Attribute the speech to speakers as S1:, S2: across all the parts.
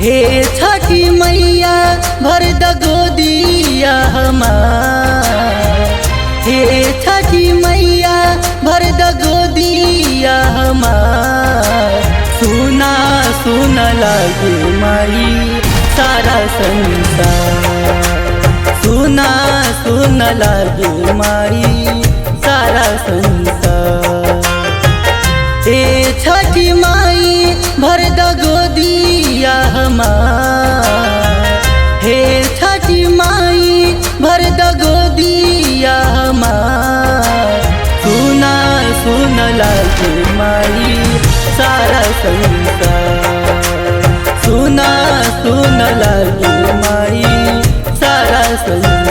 S1: हे छठी मैया भर द गोदिया हमार। हे छठी मैया भर द गोदिया हमार। सुना सुन लागे माई सारा संसार। सुना सुन लागे माई सारा संसार। हे छठी माई भर द गोदिया हमार। हे छठी माई भर द गोदिया हमार। सुना सुन लागे माई सारा संसार। सुना सुन लागे माई सारा संसार।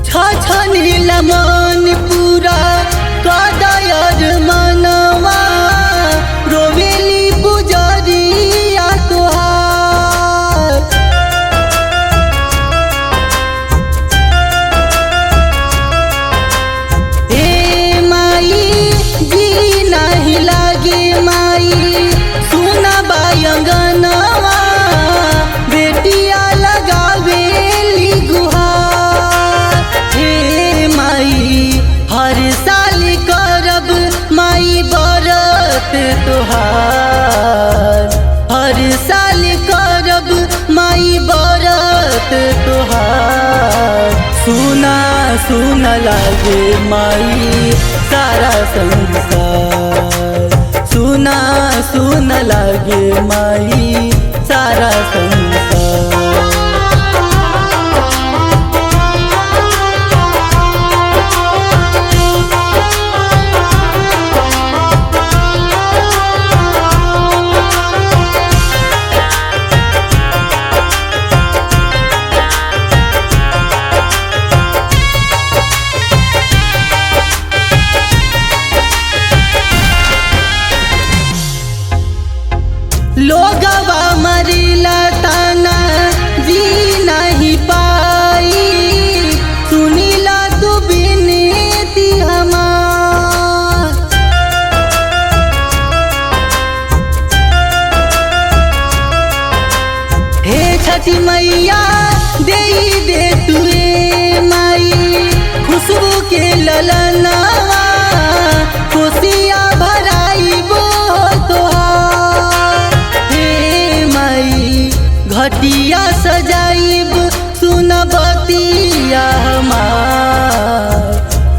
S1: छछनीला मन पूरा कदयर मनवा। रोवेली पुजरिया तोहार। हे माई जी नहीं लागे माई सुना बायंगनवा। बेटिया लगावेली गुहार। हर साल करब माई बरत तोहार। हर साल करब माई बरत तोहार। सुना सुन लागे माई सारा संसार। सुना सुन लागे माई सारा संसार। लोगवा मरिला तना जी नहीं पाई। सुनीला तू बिनती हमार। हे छठी मैया दे दे तुए माई खुशबू के ललनवा। खुशियाँ भराई वो तोहार। घटिया सजाइब सुन बतिया हमार।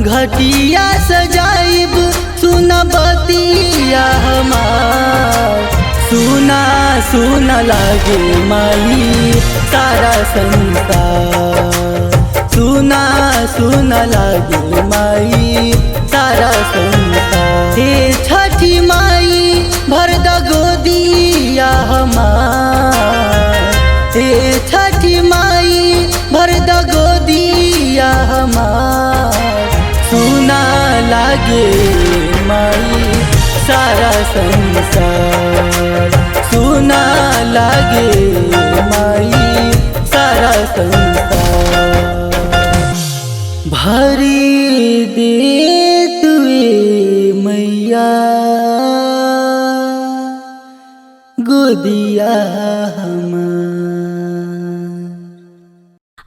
S1: घटिया सजाइब सुन बतिया हमार। सुना सुन लागे माई सारा संसार। सुना सुन लागे माई सारा संसार। हे छठी माई भर द गोदिया हमार। हे छठी माई भर द गोदिया हमार। सुना लागे माई सारा संसार। सुना लागे माई सारा संसार। भरी दे तुए मैया गोदिया हमार।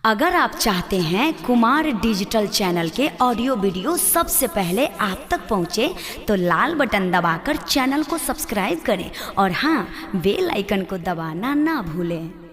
S2: अगर आप चाहते हैं कुमार डिजिटल चैनल के ऑडियो वीडियो सबसे पहले आप तक पहुंचे तो लाल बटन दबाकर चैनल को सब्सक्राइब करें और हाँ बेल आइकन को दबाना ना भूलें।